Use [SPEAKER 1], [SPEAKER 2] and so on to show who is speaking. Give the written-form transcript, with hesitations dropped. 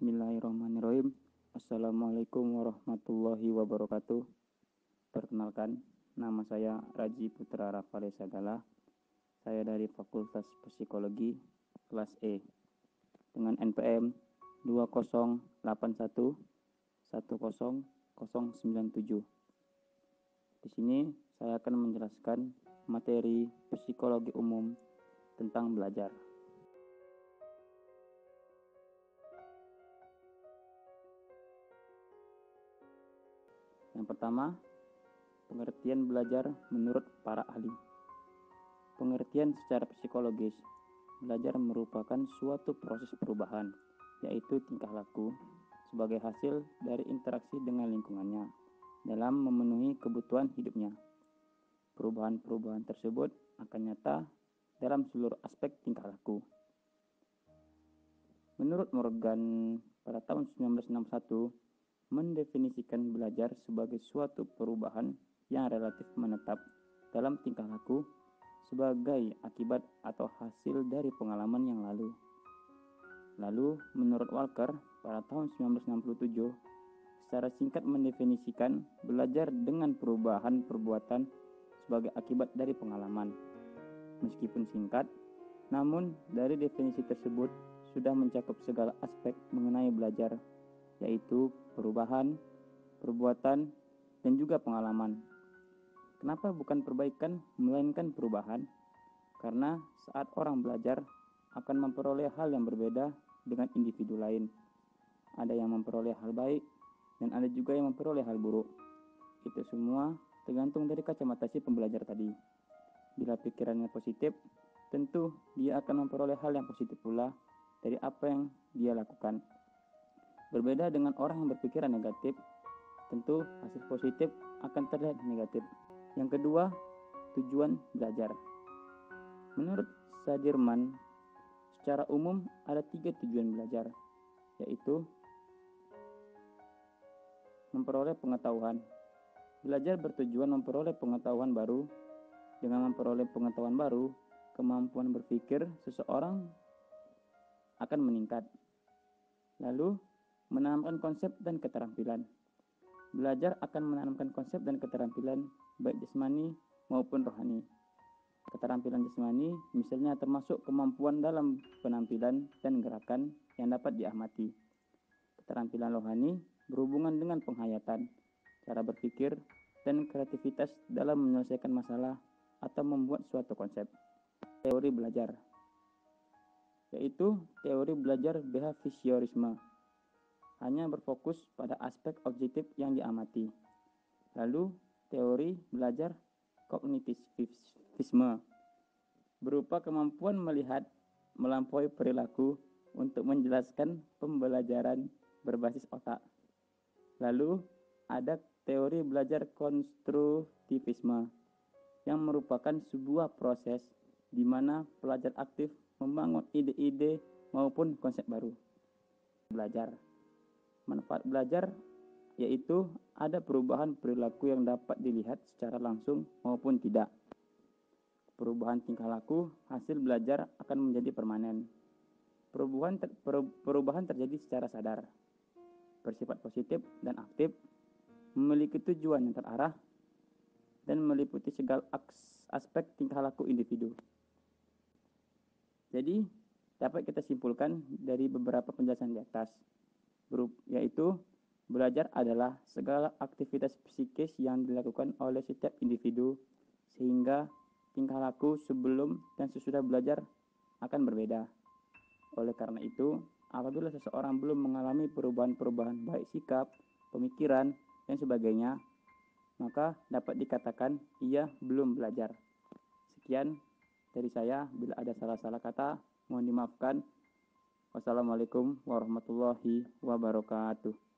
[SPEAKER 1] Bismillahirrahmanirrahim. Assalamualaikum warahmatullahi wabarakatuh. Perkenalkan, nama saya Raji Putra Rafale Sagala. Saya dari Fakultas Psikologi kelas E dengan NPM 2081100097. Di sini saya akan menjelaskan materi psikologi umum tentang belajar. Yang pertama, pengertian belajar menurut para ahli. Pengertian secara psikologis, belajar merupakan suatu proses perubahan, yaitu tingkah laku, sebagai hasil dari interaksi dengan lingkungannya dalam memenuhi kebutuhan hidupnya. Perubahan-perubahan tersebut akan nyata dalam seluruh aspek tingkah laku. Menurut Morgan pada tahun 1961, mendefinisikan belajar sebagai suatu perubahan yang relatif menetap dalam tingkah laku sebagai akibat atau hasil dari pengalaman yang lalu. Lalu, menurut Walker pada tahun 1967, secara singkat mendefinisikan belajar dengan perubahan perbuatan sebagai akibat dari pengalaman. Meskipun singkat, namun dari definisi tersebut sudah mencakup segala aspek mengenai belajar, yaitu perubahan, perbuatan, dan juga pengalaman. Kenapa bukan perbaikan, melainkan perubahan? Karena saat orang belajar akan memperoleh hal yang berbeda dengan individu lain. Ada yang memperoleh hal baik, dan ada juga yang memperoleh hal buruk. Itu semua tergantung dari kacamata si pembelajar tadi. Bila pikirannya positif, tentu dia akan memperoleh hal yang positif pula dari apa yang dia lakukan. Berbeda dengan orang yang berpikiran negatif, tentu hasil positif akan terlihat negatif. Yang kedua, tujuan belajar. Menurut Sadirman, secara umum ada 3 tujuan belajar, yaitu memperoleh pengetahuan. Belajar bertujuan memperoleh pengetahuan baru. Dengan memperoleh pengetahuan baru, kemampuan berpikir seseorang akan meningkat. Lalu, menanamkan konsep dan keterampilan. Belajar akan menanamkan konsep dan keterampilan baik jasmani maupun rohani. Keterampilan jasmani misalnya termasuk kemampuan dalam penampilan dan gerakan yang dapat diamati. Keterampilan rohani berhubungan dengan penghayatan, cara berpikir, dan kreativitas dalam menyelesaikan masalah atau membuat suatu konsep. Teori belajar, yaitu teori belajar behaviorisme, hanya berfokus pada aspek objektif yang diamati. Lalu, teori belajar kognitivisme berupa kemampuan melihat melampaui perilaku untuk menjelaskan pembelajaran berbasis otak. Lalu, ada teori belajar konstruktivisme yang merupakan sebuah proses di mana pelajar aktif membangun ide-ide maupun konsep baru. Belajar. Manfaat belajar yaitu ada perubahan perilaku yang dapat dilihat secara langsung maupun tidak. Perubahan tingkah laku hasil belajar akan menjadi permanen. Perubahan terjadi secara sadar, bersifat positif dan aktif, memiliki tujuan yang terarah, dan meliputi segala aspek tingkah laku individu. Jadi, dapat kita simpulkan dari beberapa penjelasan di atas, yaitu belajar adalah segala aktivitas psikis yang dilakukan oleh setiap individu sehingga tingkah laku sebelum dan sesudah belajar akan berbeda. Oleh karena itu, apabila seseorang belum mengalami perubahan-perubahan baik sikap, pemikiran, dan sebagainya, maka dapat dikatakan ia belum belajar. Sekian dari saya, bila ada salah-salah kata, mohon dimaafkan. Wassalamualaikum warahmatullahi wabarakatuh.